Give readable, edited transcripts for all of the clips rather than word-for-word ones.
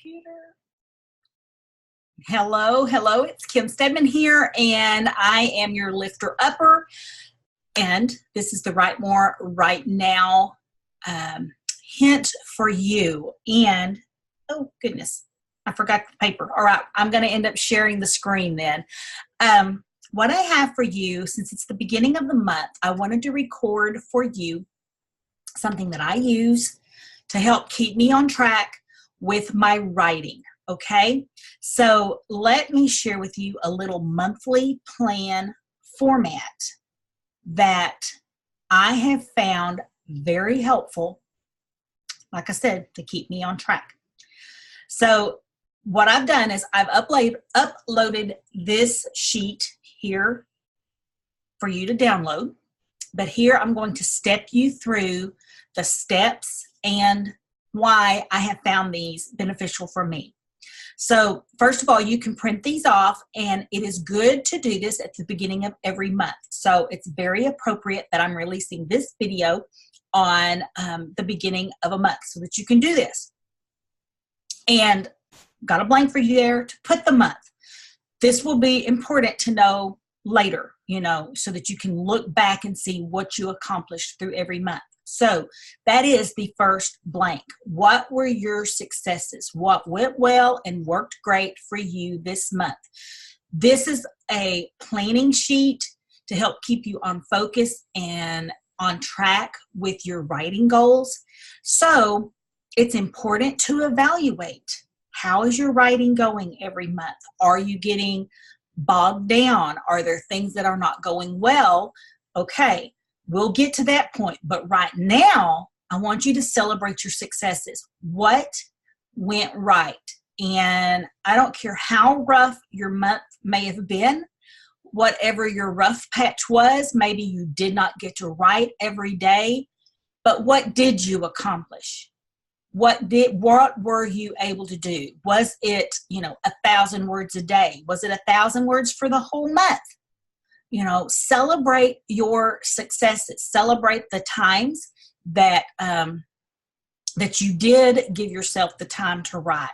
computer. Hello, it's Kim Stedman here, and I am your lifter upper, and this is the Write More Right Now hint for you. And oh goodness, I forgot the paper. All right, I'm going to end up sharing the screen then. What I have for you, since it's the beginning of the month, I wanted to record for you something that I use to help keep me on track with my writing. Okay, so let me share with you a little monthly plan format that I have found very helpful, like I said, to keep me on track. So what I've done is I've uploaded this sheet here for you to download, but here I'm going to step you through the steps and why I have found these beneficial for me. So first of all, you can print these off, and it is good to do this at the beginning of every month. So it's very appropriate that I'm releasing this video on the beginning of a month so that you can do this. And got a blank for you there to put the month. This will be important to know later, so that you can look back and see what you accomplished through every month. So that is the first blank. What were your successes? What went well and worked great for you this month? This is a planning sheet to help keep you on focus and on track with your writing goals. So it's important to evaluate, how is your writing going every month? Are you getting bogged down? Are there things that are not going well? Okay. We'll get to that point, but right now, I want you to celebrate your successes. What went right? And I don't care how rough your month may have been, whatever your rough patch was, maybe you did not get to write every day, but what did you accomplish? What were you able to do? Was it, 1,000 words a day? Was it 1,000 words for the whole month? Celebrate your successes. Celebrate the times that that you did give yourself the time to write.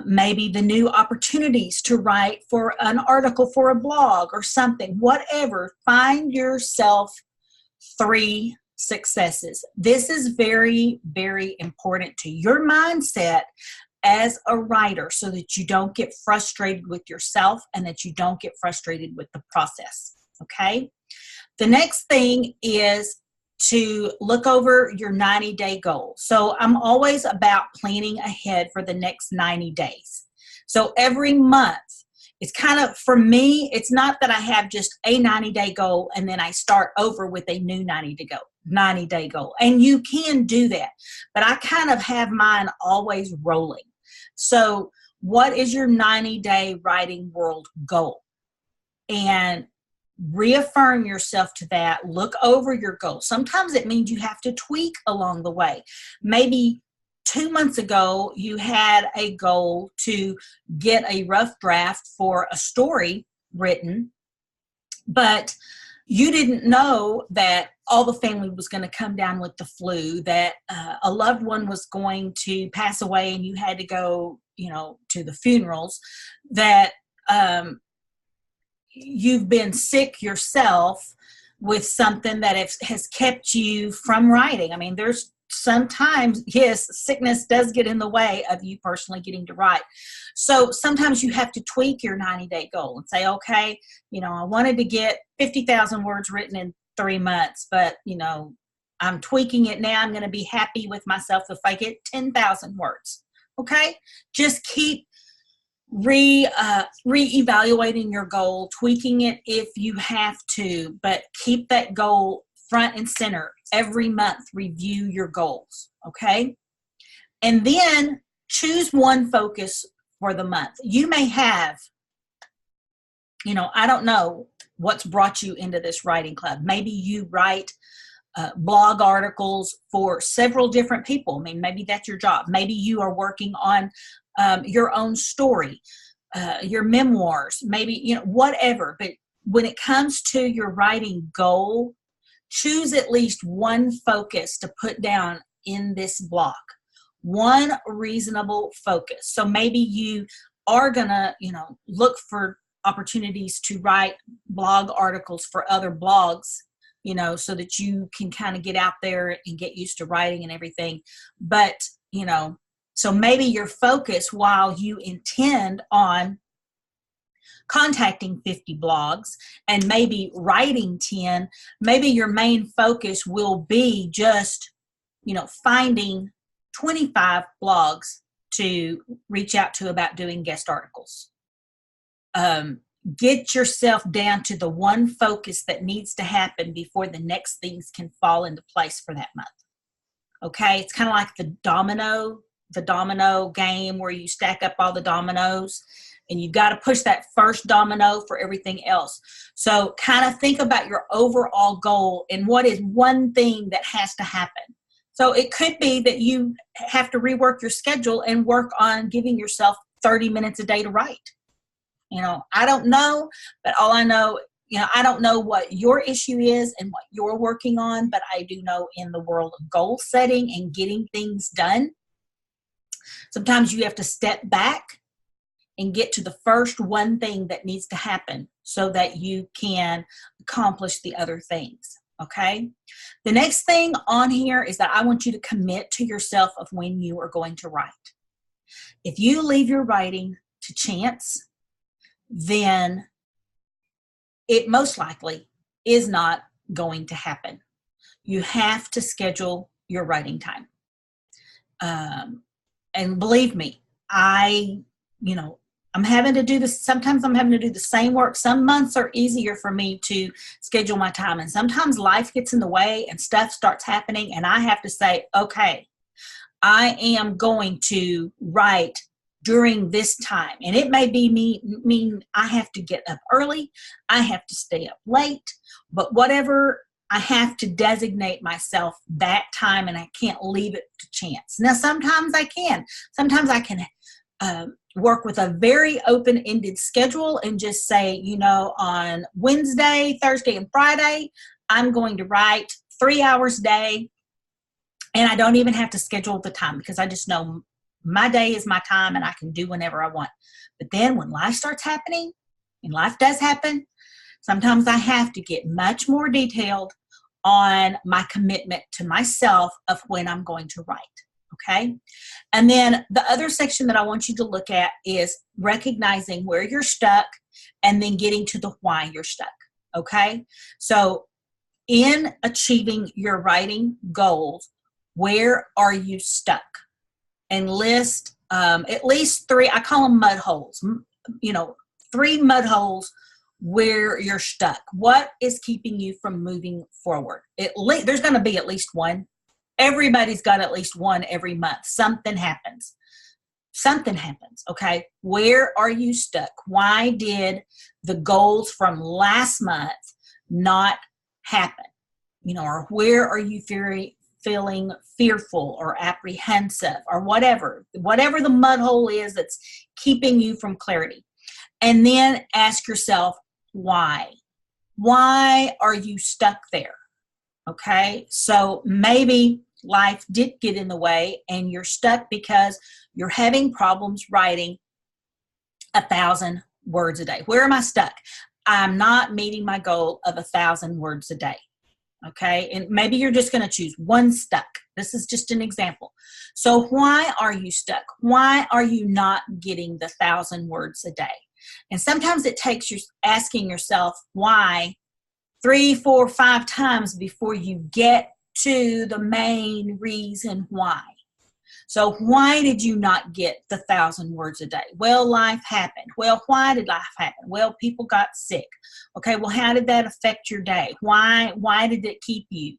Maybe the new opportunities to write for an article for a blog or something. Whatever. Find yourself 3 successes. This is very, very important to your mindset as a writer, so that you don't get frustrated with yourself and that you don't get frustrated with the process. Okay. The next thing is to look over your 90-day goal. So I'm always about planning ahead for the next 90 days. So every month, it's kind of, for me, it's not that I have just a 90-day goal and then I start over with a new 90-day goal. And you can do that, but I kind of have mine always rolling. So what is your 90-day writing world goal? And reaffirm yourself to that. Look over your goal. Sometimes it means you have to tweak along the way. Maybe 2 months ago, you had a goal to get a rough draft for a story written, but you didn't know that all the family was going to come down with the flu, that a loved one was going to pass away and you had to go, to the funerals, that you've been sick yourself with something that has kept you from writing. I mean, there's sometimes, yes, sickness does get in the way of you personally getting to write. So sometimes you have to tweak your 90-day goal and say, okay, I wanted to get 50,000 words written in 3 months, but, I'm tweaking it now. I'm going to be happy with myself if I get 10,000 words. Okay. Just keep re-evaluating your goal, tweaking it if you have to, but keep that goal front and center. Every month, review your goals, okay? And then choose one focus for the month. You may have, I don't know what's brought you into this writing club. Maybe you write blog articles for several different people. I mean, maybe that's your job. Maybe you are working on your own story, your memoirs, maybe, whatever. But when it comes to your writing goal, choose at least one focus to put down in this block. one reasonable focus. So maybe you are going to, look for opportunities to write blog articles for other blogs, so that you can kind of get out there and get used to writing and everything. But, so maybe your focus, while you intend on contacting 50 blogs and maybe writing 10, maybe your main focus will be just, finding 25 blogs to reach out to about doing guest articles. Get yourself down to the one focus that needs to happen before the next things can fall into place for that month. Okay, it's kind of like the domino game where you stack up all the dominoes and you've got to push that first domino for everything else. So kind of think about your overall goal and what is one thing that has to happen. So it could be that you have to rework your schedule and work on giving yourself 30 minutes a day to write. I don't know, but all I know, I don't know what your issue is and what you're working on, but I do know in the world of goal setting and getting things done, sometimes you have to step back and get to the first one thing that needs to happen so that you can accomplish the other things. Okay. The next thing on here is that I want you to commit to yourself of when you are going to write. If you leave your writing to chance, then it most likely is not going to happen. You have to schedule your writing time. And believe me, I'm having to do this. Sometimes I'm having to do the same work. Some months are easier for me to schedule my time. And sometimes life gets in the way and stuff starts happening. And I have to say, okay, I am going to write during this time. And it may be mean I have to get up early. I have to stay up late. But whatever, I have to designate myself that time, and I can't leave it to chance. Now, sometimes I can. Sometimes I can work with a very open-ended schedule and just say, on Wednesday, Thursday, and Friday, I'm going to write 3 hours a day, and I don't even have to schedule the time because I just know my day is my time and I can do whenever I want. But then when life starts happening, and life does happen, sometimes I have to get much more detailed on my commitment to myself of when I'm going to write. Okay. And then the other section that I want you to look at is recognizing where you're stuck and then getting to the why you're stuck. Okay. So in achieving your writing goals, where are you stuck? And list at least 3, I call them mud holes, 3 mud holes where you're stuck. What is keeping you from moving forward? There's going to be at least one. Everybody's got at least one every month. Something happens. Okay. Where are you stuck? Why did the goals from last month not happen? Or where are you feeling fearful or apprehensive or whatever the mud hole is that's keeping you from clarity. And then ask yourself, why are you stuck there? Okay. So maybe life did get in the way and you're stuck because you're having problems writing 1,000 words a day. Where am I stuck? I'm not meeting my goal of 1,000 words a day. Okay. And maybe you're just going to choose one stuck. This is just an example. So why are you stuck? Why are you not getting the 1,000 words a day? And sometimes it takes you asking yourself why 3, 4, 5 times before you get to the main reason why. So why did you not get the 1,000 words a day? Well, life happened. Well, why did life happen? Well, people got sick. Okay, well, how did that affect your day? Why did it keep you?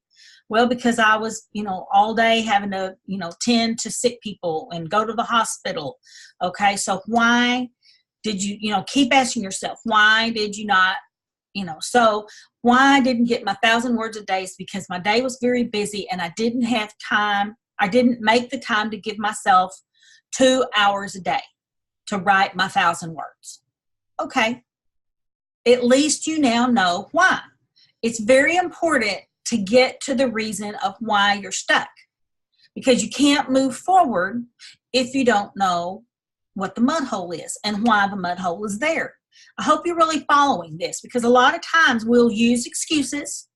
Well, because I was, all day having to, tend to sick people and go to the hospital. Okay, so why did you, keep asking yourself, why did you not, so why I didn't get my 1,000 words a day is because my day was very busy and I didn't have time. I didn't make the time to give myself 2 hours a day to write my 1,000 words. Okay. At least you now know why. It's very important to get to the reason of why you're stuck. because you can't move forward if you don't know what the mud hole is and why the mud hole is there. I hope you're really following this, because a lot of times we'll use excuses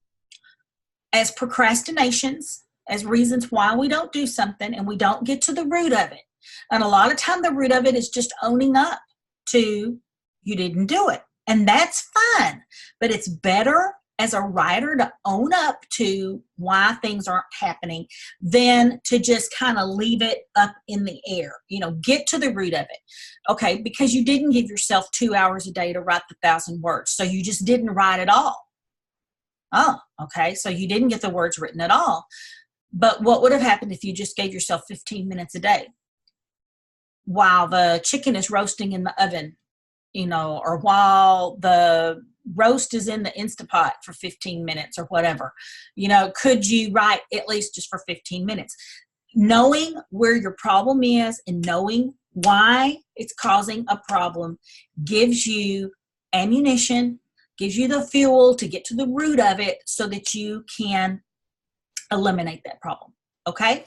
as procrastinations, as reasons why we don't do something, and we don't get to the root of it. And a lot of time the root of it is just owning up to you didn't do it. And that's fine, but it's better as a writer to own up to why things aren't happening than to just kind of leave it up in the air. You know, get to the root of it. Okay, because you didn't give yourself 2 hours a day to write the 1,000 words, so you just didn't write at all. Oh, okay, so you didn't get the words written at all. But what would have happened if you just gave yourself 15 minutes a day while the chicken is roasting in the oven, you know, or while the roast is in the Instapot for 15 minutes or whatever? You know, could you write at least just for 15 minutes? Knowing where your problem is and knowing why it's causing a problem gives you ammunition, gives you the fuel to get to the root of it so that you can eliminate that problem. Okay?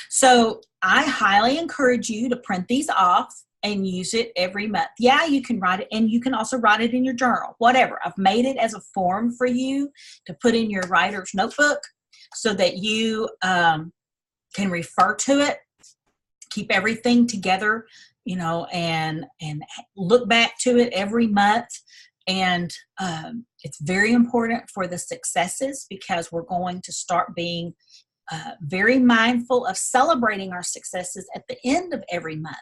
So I highly encourage you to print these off and use it every month. Yeah, you can write it, and you can also write it in your journal, whatever. I've made it as a form for you to put in your writer's notebook so that you can refer to it, keep everything together, you know, and look back to it every month. And it's very important for the successes, because we're going to start being very mindful of celebrating our successes at the end of every month.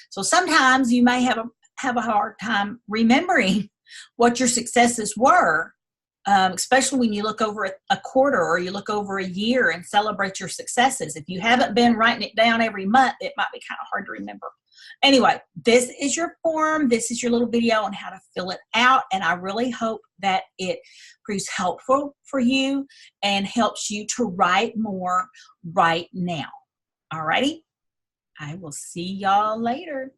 So sometimes you may have a hard time remembering what your successes were, especially when you look over a quarter or you look over a year and celebrate your successes. If you haven't been writing it down every month, it might be kind of hard to remember. Anyway, this is your form. This is your little video on how to fill it out. And I really hope that it proves helpful for you and helps you to write more right now. All righty. I will see y'all later.